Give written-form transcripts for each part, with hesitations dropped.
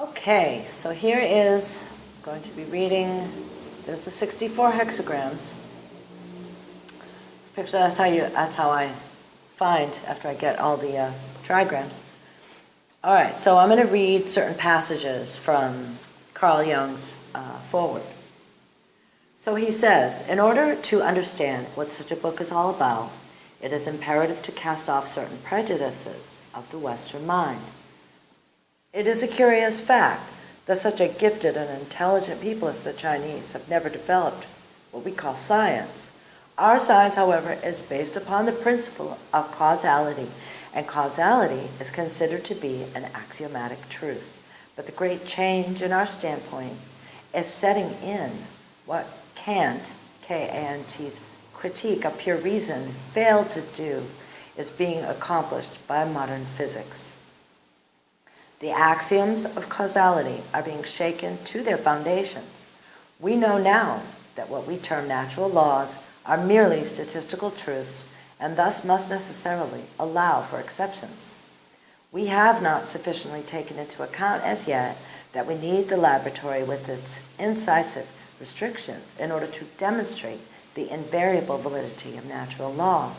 Okay, so here is going to be reading. There's the 64 hexagrams. Picture that's how I find after I get all the trigrams. All right, so I'm going to read certain passages from Carl Jung's foreword. So he says, in order to understand what such a book is all about, it is imperative to cast off certain prejudices of the Western mind. It is a curious fact that such a gifted and intelligent people as the Chinese have never developed what we call science. Our science, however, is based upon the principle of causality, and causality is considered to be an axiomatic truth. But the great change in our standpoint is setting in what Kant, K-A-N-T's critique of pure reason failed to do is being accomplished by modern physics. The axioms of causality are being shaken to their foundations. We know now that what we term natural laws are merely statistical truths and thus must necessarily allow for exceptions. We have not sufficiently taken into account as yet that we need the laboratory with its incisive restrictions in order to demonstrate the invariable validity of natural law.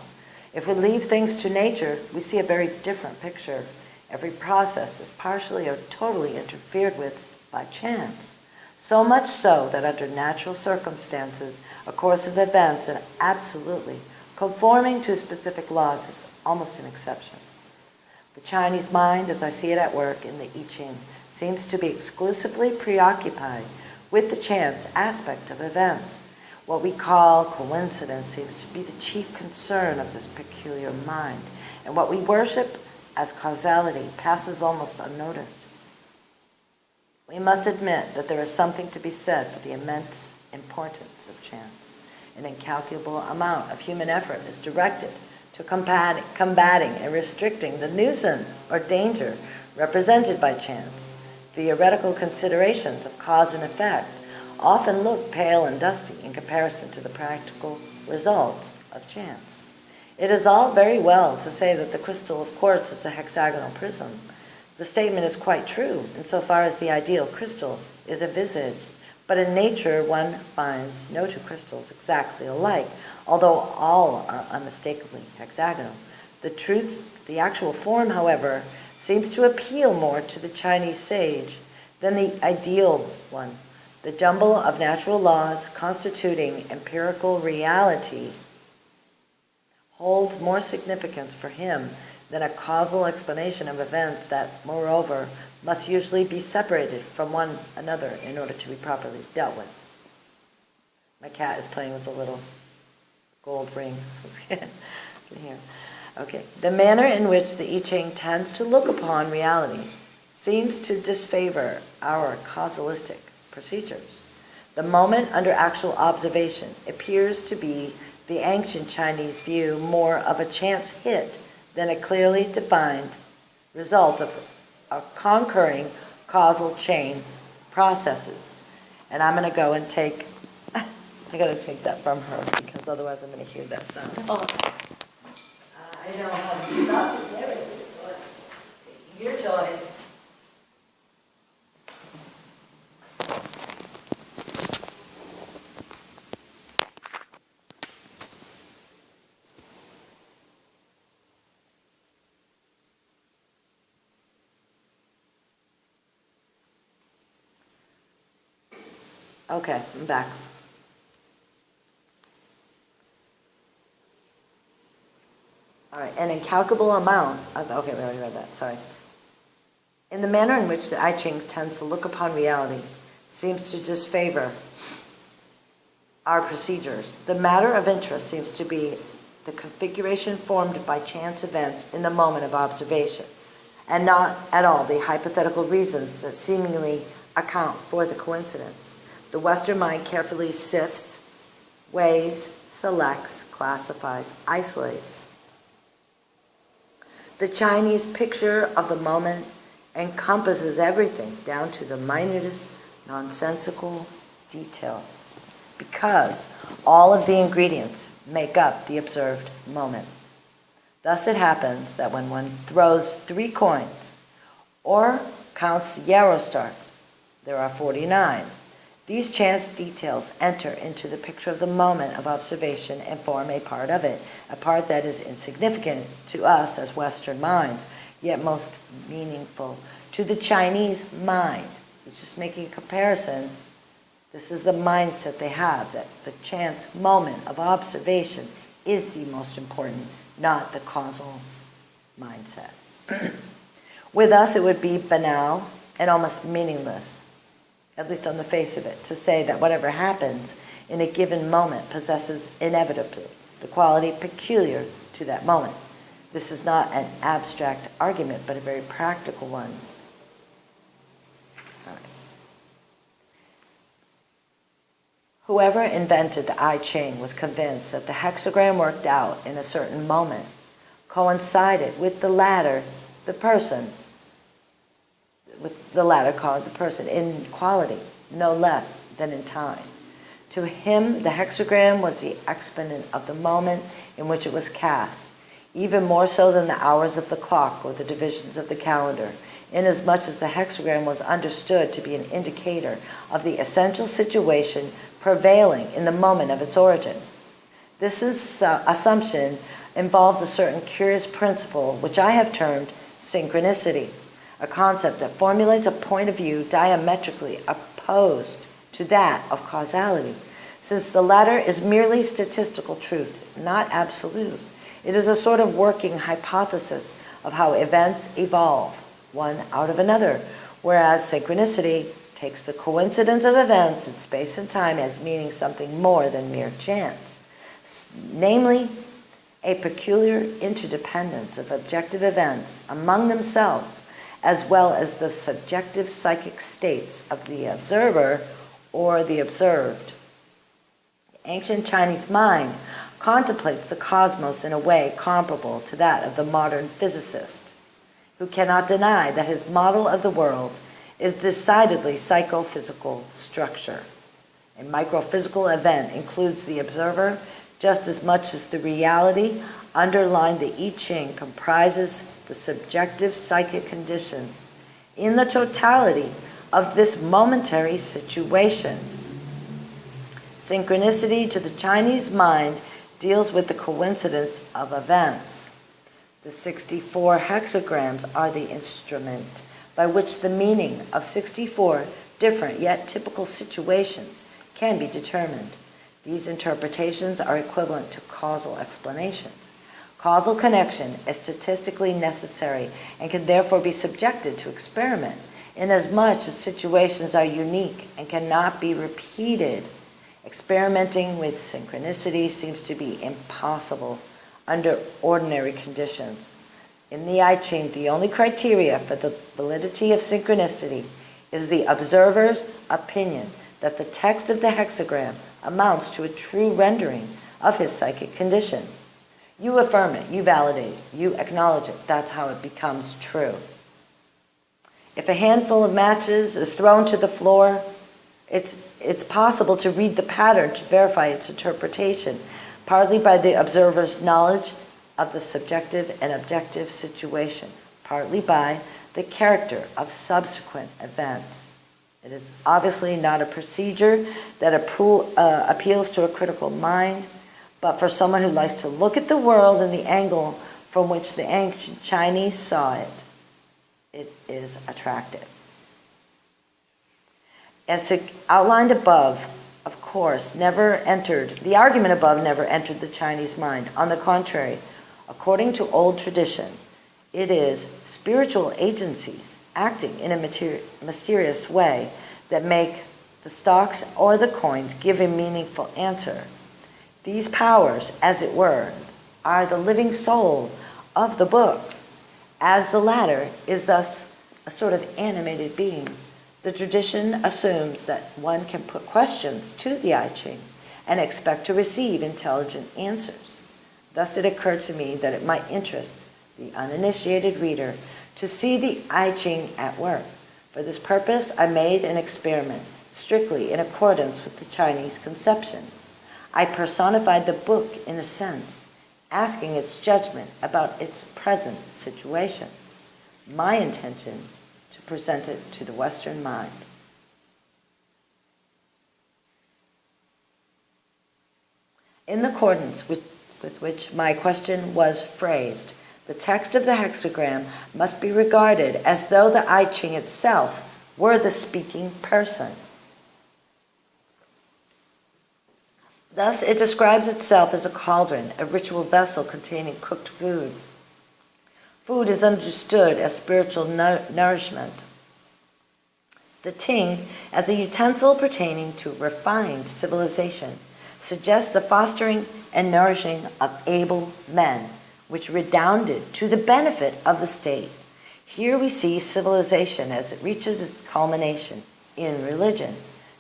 If we leave things to nature, we see a very different picture. Every process is partially or totally interfered with by chance, so much so that under natural circumstances, a course of events and absolutely conforming to specific laws is almost an exception. The Chinese mind, as I see it at work in the I Ching, seems to be exclusively preoccupied with the chance aspect of events. What we call coincidence seems to be the chief concern of this peculiar mind, and what we worship as causality passes almost unnoticed. We must admit that there is something to be said for the immense importance of chance. An incalculable amount of human effort is directed to combating and restricting the nuisance or danger represented by chance. Theoretical considerations of cause and effect often look pale and dusty in comparison to the practical results of chance. It is all very well to say that the crystal of quartz is a hexagonal prism. The statement is quite true insofar as the ideal crystal is envisaged, but in nature one finds no two crystals exactly alike, although all are unmistakably hexagonal. The actual form, however, seems to appeal more to the Chinese sage than the ideal one. The jumble of natural laws constituting empirical reality holds more significance for him than a causal explanation of events that, moreover, must usually be separated from one another in order to be properly dealt with. My cat is playing with a little gold ring. Here. Okay. The manner in which the I Ching tends to look upon reality seems to disfavor our causalistic procedures. The moment under actual observation appears to be the ancient Chinese view more of a chance hit than a clearly defined result of a concurring causal chain processes. And I'm going to go and take, I got to take that from her because otherwise I'm going to hear that sound. I know how to do that with everything, so taking your toy. Okay, I'm back. All right, an incalculable amount of, okay, we already read that, sorry. In the manner in which the I Ching tends to look upon reality seems to disfavor our procedures. The matter of interest seems to be the configuration formed by chance events in the moment of observation, and not at all the hypothetical reasons that seemingly account for the coincidence. The Western mind carefully sifts, weighs, selects, classifies, isolates. The Chinese picture of the moment encompasses everything down to the minutest nonsensical detail, because all of the ingredients make up the observed moment. Thus it happens that when one throws 3 coins or counts yarrow stalks. There are 49. These chance details enter into the picture of the moment of observation and form a part of it, a part that is insignificant to us as Western minds, yet most meaningful to the Chinese mind. It's just making a comparison. This is the mindset they have, that the chance moment of observation is the most important, not the causal mindset. With us, it would be banal and almost meaningless, at least on the face of it, to say that whatever happens in a given moment possesses inevitably the quality peculiar to that moment. This is not an abstract argument, but a very practical one. All right. Whoever invented the I Ching was convinced that the hexagram worked out in a certain moment coincided with the latter, the person, with the latter called the person, in quality, no less than in time. To him, the hexagram was the exponent of the moment in which it was cast, even more so than the hours of the clock or the divisions of the calendar, inasmuch as the hexagram was understood to be an indicator of the essential situation prevailing in the moment of its origin. This assumption involves a certain curious principle which I have termed synchronicity, a concept that formulates a point of view diametrically opposed to that of causality. Since the latter is merely statistical truth, not absolute, it is a sort of working hypothesis of how events evolve, one out of another, whereas synchronicity takes the coincidence of events in space and time as meaning something more than mere chance, namely, a peculiar interdependence of objective events among themselves, as well as the subjective psychic states of the observer or the observed. The ancient Chinese mind contemplates the cosmos in a way comparable to that of the modern physicist, who cannot deny that his model of the world is decidedly psychophysical structure. A microphysical event includes the observer just as much as the reality underlying the I Ching comprises the subjective psychic conditions in the totality of this momentary situation. Synchronicity to the Chinese mind deals with the coincidence of events. The 64 hexagrams are the instrument by which the meaning of 64 different yet typical situations can be determined. These interpretations are equivalent to causal explanations. Causal connection is statistically necessary and can therefore be subjected to experiment, inasmuch as situations are unique and cannot be repeated. Experimenting with synchronicity seems to be impossible under ordinary conditions. In the I Ching, the only criteria for the validity of synchronicity is the observer's opinion that the text of the hexagram amounts to a true rendering of his psychic condition. You affirm it, you validate it, you acknowledge it. That's how it becomes true. If a handful of matches is thrown to the floor, it's possible to read the pattern to verify its interpretation, partly by the observer's knowledge of the subjective and objective situation, partly by the character of subsequent events. It is obviously not a procedure that appeals to a critical mind, but for someone who likes to look at the world in the angle from which the ancient Chinese saw it, it is attractive. As outlined above, of course, the argument above never entered the Chinese mind. On the contrary, according to old tradition, it is spiritual agencies acting in a mysterious way that make the stocks or the coins give a meaningful answer. These powers, as it were, are the living soul of the book, as the latter is thus a sort of animated being. The tradition assumes that one can put questions to the I Ching and expect to receive intelligent answers. Thus it occurred to me that it might interest the uninitiated reader to see the I Ching at work. For this purpose, I made an experiment, strictly in accordance with the Chinese conception. I personified the book in a sense, asking its judgment about its present situation. My intention, to to present it to the Western mind. In accordance with which my question was phrased, the text of the hexagram must be regarded as though the I Ching itself were the speaking person. Thus, it describes itself as a cauldron, a ritual vessel containing cooked food. Food is understood as spiritual nourishment. The Ting, as a utensil pertaining to refined civilization, suggests the fostering and nourishing of able men, which redounded to the benefit of the state. Here we see civilization as it reaches its culmination in religion.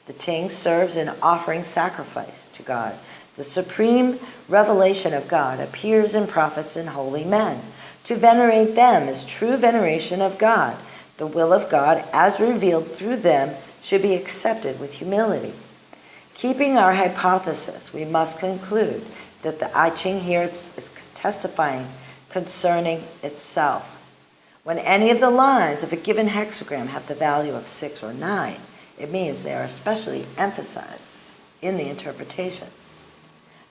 The Ting serves in offering sacrifice to God. The supreme revelation of God appears in prophets and holy men. To venerate them is true veneration of God. The will of God, as revealed through them, should be accepted with humility. Keeping our hypothesis, we must conclude that the I Ching here is testifying concerning itself. When any of the lines of a given hexagram have the value of 6 or 9, it means they are especially emphasized in the interpretation.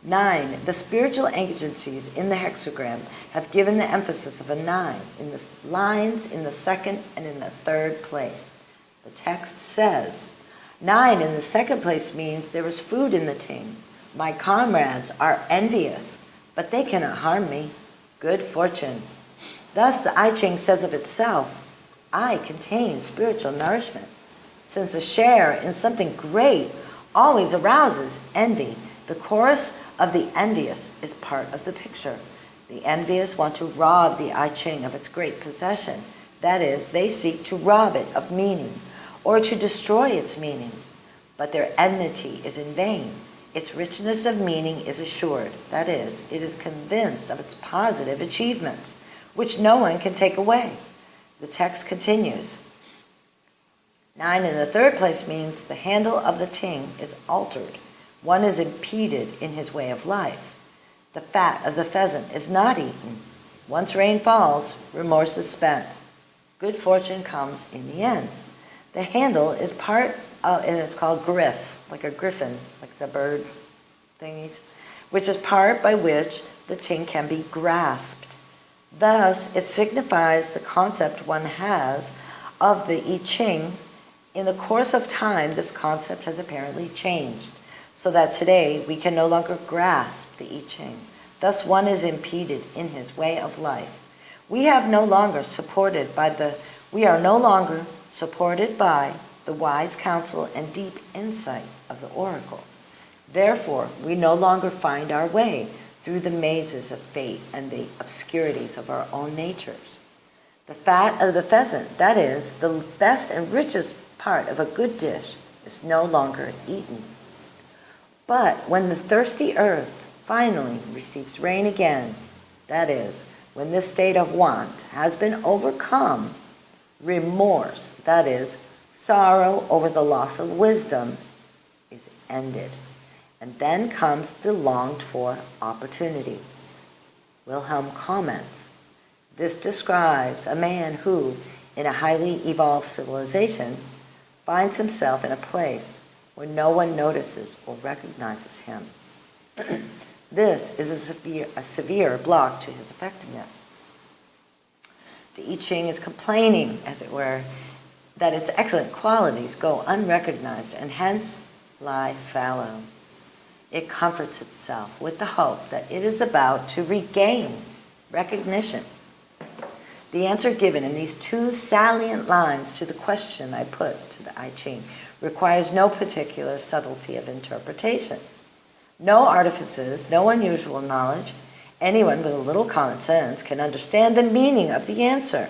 9. The spiritual agencies in the hexagram have given the emphasis of a 9 in the lines in the second and in the third place. The text says, 9 in the second place means there is food in the Ting. My comrades are envious, but they cannot harm me. Good fortune. Thus the I Ching says of itself, I contain spiritual nourishment. Since a share in something great always arouses envy, the chorus of the envious is part of the picture. The envious want to rob the I Ching of its great possession. That is, they seek to rob it of meaning, or to destroy its meaning. But their enmity is in vain. Its richness of meaning is assured. That is, it is convinced of its positive achievements, which no one can take away. The text continues. 9 in the third place means the handle of the Ting is altered. One is impeded in his way of life. The fat of the pheasant is not eaten. Once rain falls, remorse is spent. Good fortune comes in the end. The handle is part of, and it's called griff, like a griffin, like the bird thingies, which is part by which the Ting can be grasped. Thus, it signifies the concept one has of the I Ching. In the course of time, this concept has apparently changed, so that today we can no longer grasp the I Ching. Thus, one is impeded in his way of life. We are no longer supported by the wise counsel and deep insight of the oracle. Therefore, we no longer find our way through the mazes of fate and the obscurities of our own natures. The fat of the pheasant, that is, the best and richest part of a good dish, is no longer eaten. But when the thirsty earth finally receives rain again, that is, when this state of want has been overcome, remorse, that is, sorrow over the loss of wisdom, is ended. And then comes the longed-for opportunity. Wilhelm comments, this describes a man who, in a highly evolved civilization, finds himself in a place where no one notices or recognizes him. This is a severe block to his effectiveness. The I Ching is complaining, as it were, that its excellent qualities go unrecognized and hence lie fallow. It comforts itself with the hope that it is about to regain recognition. The answer given in these 2 salient lines to the question I put to the I Ching requires no particular subtlety of interpretation. No artifices, no unusual knowledge. Anyone with a little common sense can understand the meaning of the answer.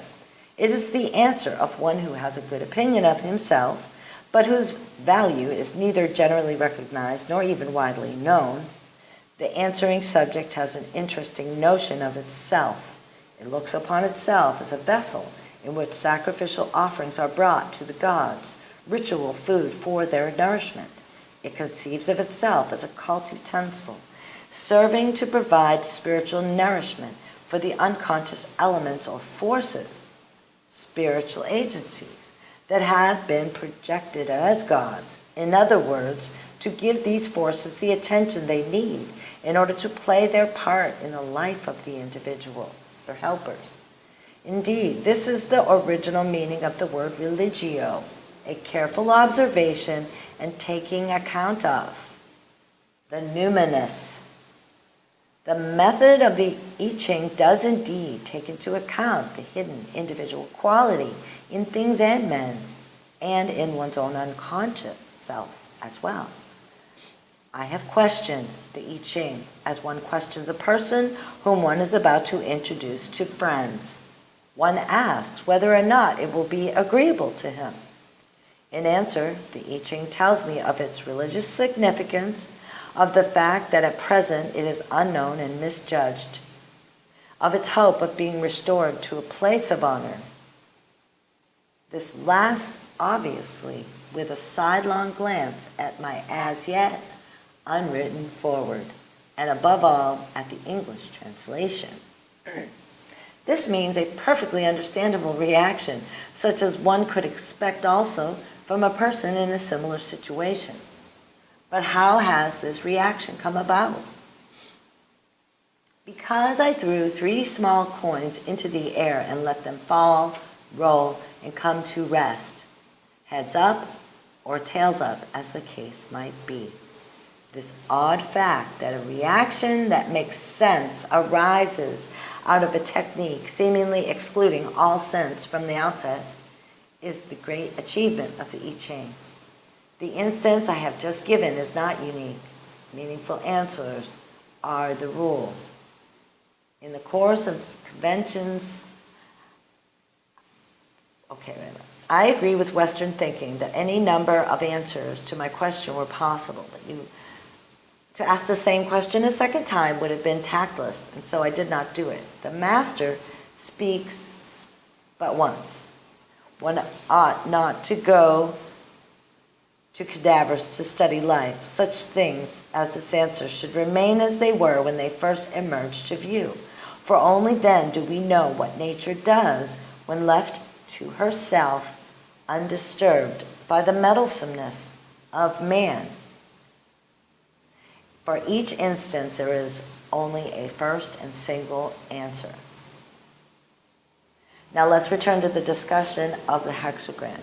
It is the answer of one who has a good opinion of himself, but whose value is neither generally recognized nor even widely known. The answering subject has an interesting notion of itself. It looks upon itself as a vessel in which sacrificial offerings are brought to the gods, ritual food for their nourishment. It conceives of itself as a cult utensil, serving to provide spiritual nourishment for the unconscious elements or forces, spiritual agencies, that have been projected as gods. In other words, to give these forces the attention they need in order to play their part in the life of the individual, their helpers. Indeed, this is the original meaning of the word religio, a careful observation and taking account of. The numinous. The method of the I Ching does indeed take into account the hidden individual quality in things and men, and in one's own unconscious self as well. I have questioned the I Ching as one questions a person whom one is about to introduce to friends. One asks whether or not it will be agreeable to him. In answer, the I Ching tells me of its religious significance, of the fact that at present it is unknown and misjudged, of its hope of being restored to a place of honor. This last, obviously, with a sidelong glance at my as yet unwritten foreword, and above all at the English translation. This means a perfectly understandable reaction, such as one could expect also from a person in a similar situation. But how has this reaction come about? Because I threw 3 small coins into the air and let them fall, roll, and come to rest, heads up or tails up, as the case might be. This odd fact that a reaction that makes sense arises out of a technique seemingly excluding all sense from the outset is the great achievement of the I Ching. The instance I have just given is not unique. Meaningful answers are the rule. In the course of conventions, I agree with Western thinking that any number of answers to my question were possible. To ask the same question a second time would have been tactless, and so I did not do it. The master speaks but once. One ought not to go to cadavers to study life. Such things as this answer should remain as they were when they first emerged to view, for only then do we know what nature does when left to herself undisturbed by the meddlesomeness of man. For each instance there is only a first and single answer. Now let's return to the discussion of the hexagram.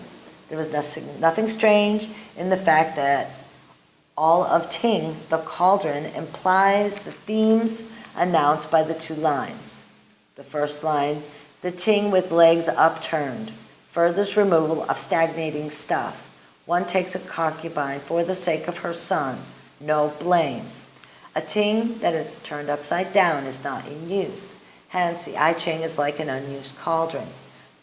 There was nothing strange in the fact that all of Ting, the cauldron, implies the themes announced by the 2 lines. The first line, the Ting with legs upturned, furthest removal of stagnating stuff. One takes a concubine for the sake of her son, no blame. A Ting that is turned upside down is not in use. Hence, the I Ching is like an unused cauldron.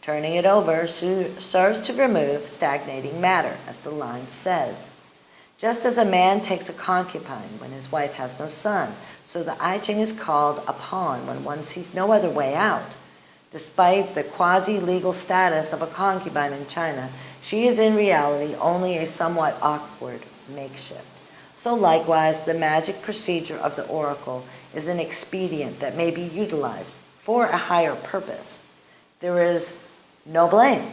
Turning it over serves to remove stagnating matter, as the line says. Just as a man takes a concubine when his wife has no son, so the I Ching is called upon when one sees no other way out. Despite the quasi-legal status of a concubine in China, she is in reality only a somewhat awkward makeshift. So likewise, the magic procedure of the oracle is an expedient that may be utilized for a higher purpose. There is no blame,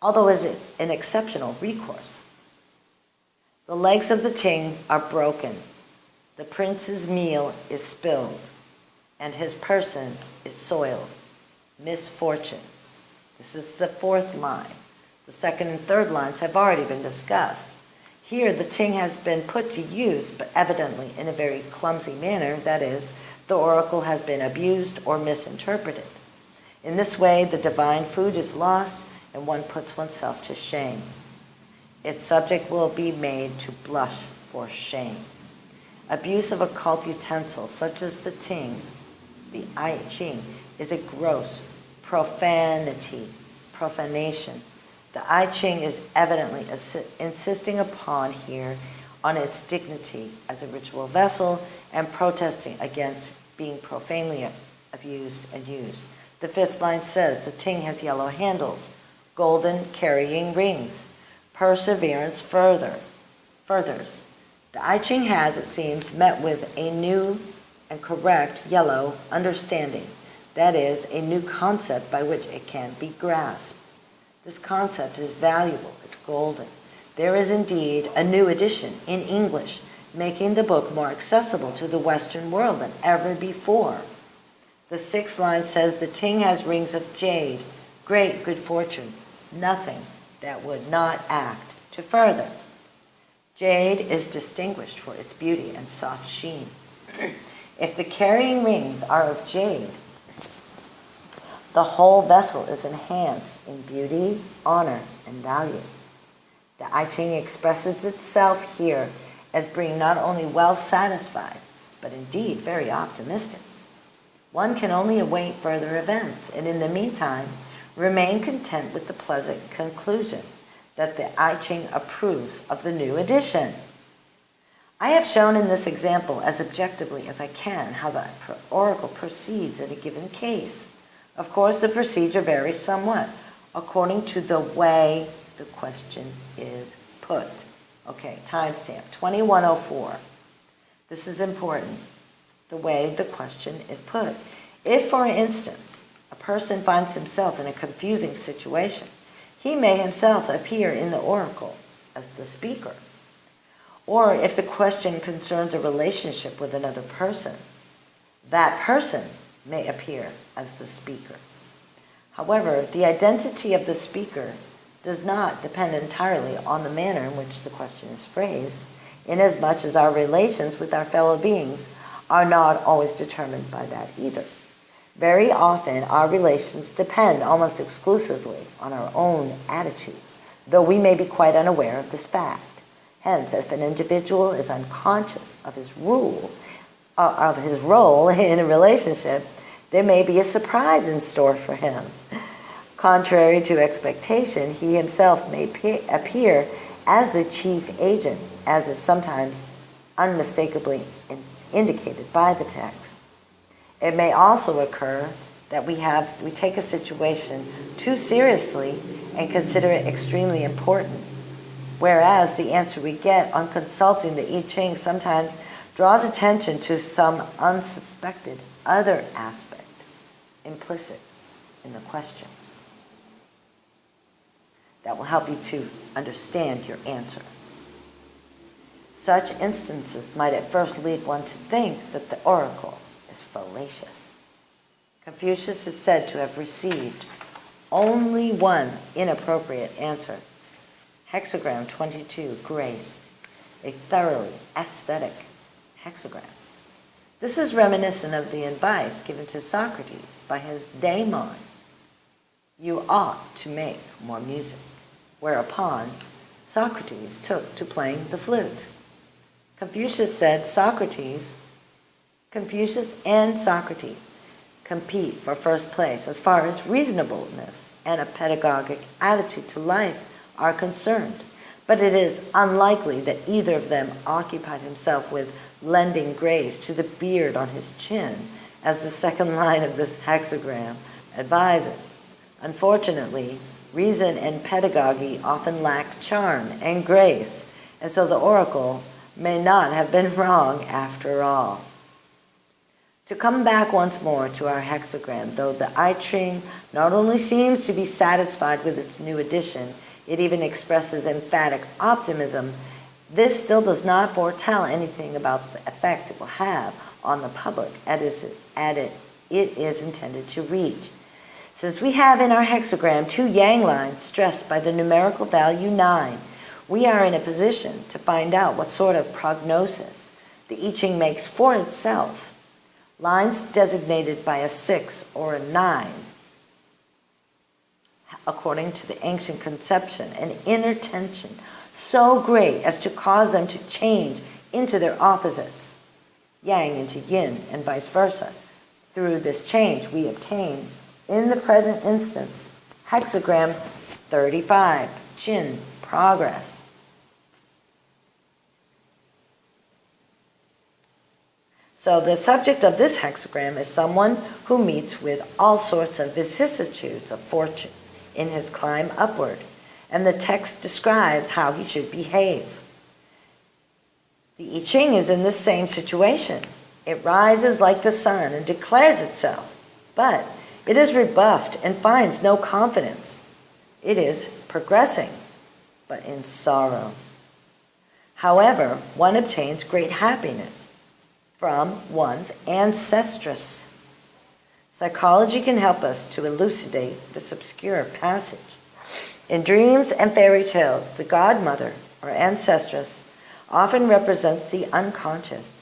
although it is an exceptional recourse. The legs of the Ting are broken. The prince's meal is spilled, and his person is soiled. Misfortune. This is the 4th line. The 2nd and 3rd lines have already been discussed. Here the Ting has been put to use, but evidently in a very clumsy manner, that is, the oracle has been abused or misinterpreted. In this way, the divine food is lost, and one puts oneself to shame. Its subject will be made to blush for shame. Abuse of occult utensils, such as the Ting, the I Ching, is a gross profanation. The I Ching is evidently insisting upon here on its dignity as a ritual vessel and protesting against being profanely abused and used. The 5th line says the Ting has yellow handles, golden carrying rings. Perseverance furthers. The I Ching has, it seems, met with a new and correct yellow understanding, that is, a new concept by which it can be grasped. This concept is valuable, it's golden. There is indeed a new edition in English, making the book more accessible to the Western world than ever before. The sixth line says, the Ching has rings of jade, great good fortune, nothing that would not act to further. Jade is distinguished for its beauty and soft sheen. If the carrying rings are of jade, the whole vessel is enhanced in beauty, honor, and value. The I Ching expresses itself here as being not only well satisfied, but indeed very optimistic. One can only await further events, and in the meantime, remain content with the pleasant conclusion that the I Ching approves of the new edition. I have shown in this example as objectively as I can how the oracle proceeds in a given case. Of course, the procedure varies somewhat according to the way the question is put. Okay, timestamp 2104. This is important, the way the question is put. If, for instance, a person finds himself in a confusing situation, he may himself appear in the oracle as the speaker. Or if the question concerns a relationship with another person, that person may appear as the speaker. However, the identity of the speaker does not depend entirely on the manner in which the question is phrased, inasmuch as our relations with our fellow beings are not always determined by that either. Very often, our relations depend almost exclusively on our own attitudes, though we may be quite unaware of this fact. Hence, if an individual is unconscious of his role in a relationship, there may be a surprise in store for him. Contrary to expectation, he himself may appear as the chief agent, as is sometimes unmistakably indicated by the text. It may also occur that we take a situation too seriously and consider it extremely important, whereas the answer we get on consulting the I Ching sometimes draws attention to some unsuspected other aspect implicit in the question that will help you to understand your answer. Such instances might at first lead one to think that the oracle is fallacious. Confucius is said to have received only one inappropriate answer. Hexagram 22, grace, a thoroughly aesthetic hexagram. This is reminiscent of the advice given to Socrates by his daemon, you ought to make more music, whereupon Socrates took to playing the flute. Confucius and Socrates compete for first place as far as reasonableness and a pedagogic attitude to life are concerned, but it is unlikely that either of them occupied himself with lending grace to the beard on his chin, as the second line of this hexagram advises. Unfortunately, reason and pedagogy often lack charm and grace, and so the oracle may not have been wrong after all. To come back once more to our hexagram, though the I Ching not only seems to be satisfied with its new edition, it even expresses emphatic optimism, this still does not foretell anything about the effect it will have on the public as it is intended to reach. Since we have in our hexagram two yang lines stressed by the numerical value 9, we are in a position to find out what sort of prognosis the I Ching makes for itself. Lines designated by a 6 or a 9, according to the ancient conception, an inner tension so great as to cause them to change into their opposites, yang into yin and vice versa. Through this change we obtain, in the present instance, hexagram 35, Jin Progress. So the subject of this hexagram is someone who meets with all sorts of vicissitudes of fortune in his climb upward, and the text describes how he should behave. The I Ching is in the same situation. It rises like the sun and declares itself, but it is rebuffed and finds no confidence. It is progressing, but in sorrow. However, one obtains great happiness from one's ancestress. Psychology can help us to elucidate this obscure passage. In dreams and fairy tales, the godmother or ancestress often represents the unconscious,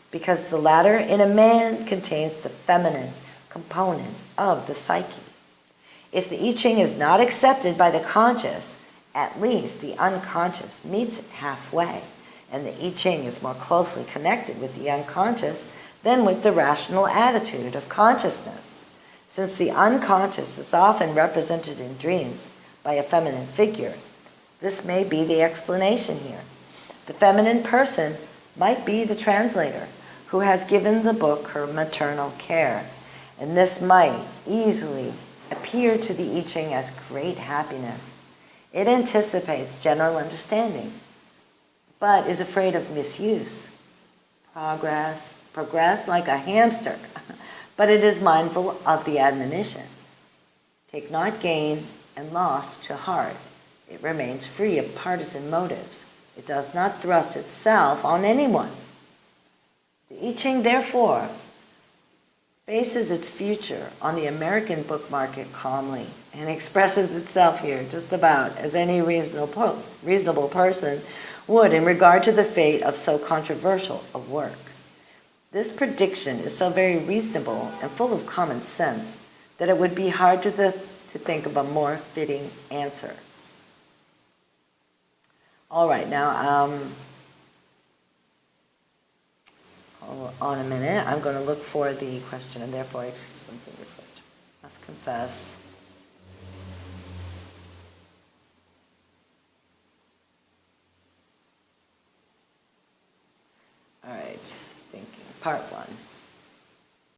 because the latter in a man contains the feminine component of the psyche. If the I Ching is not accepted by the conscious, at least the unconscious meets it halfway, and the I Ching is more closely connected with the unconscious than with the rational attitude of consciousness. Since the unconscious is often represented in dreams by a feminine figure, this may be the explanation here. The feminine person might be the translator who has given the book her maternal care, and this might easily appear to the I Ching as great happiness. It anticipates general understanding, but is afraid of misuse. Progress like a hamster, but it is mindful of the admonition. Take not gain and loss to heart. It remains free of partisan motives. It does not thrust itself on anyone. The I Ching, therefore, bases its future on the American book market calmly and expresses itself here just about as any reasonable person would in regard to the fate of so controversial a work. This prediction is so very reasonable and full of common sense that it would be hard to think of a more fitting answer. All right, now, hold on a minute. I'm going to look for the question, and therefore I something different. Must confess. All right, thinking. Part 1.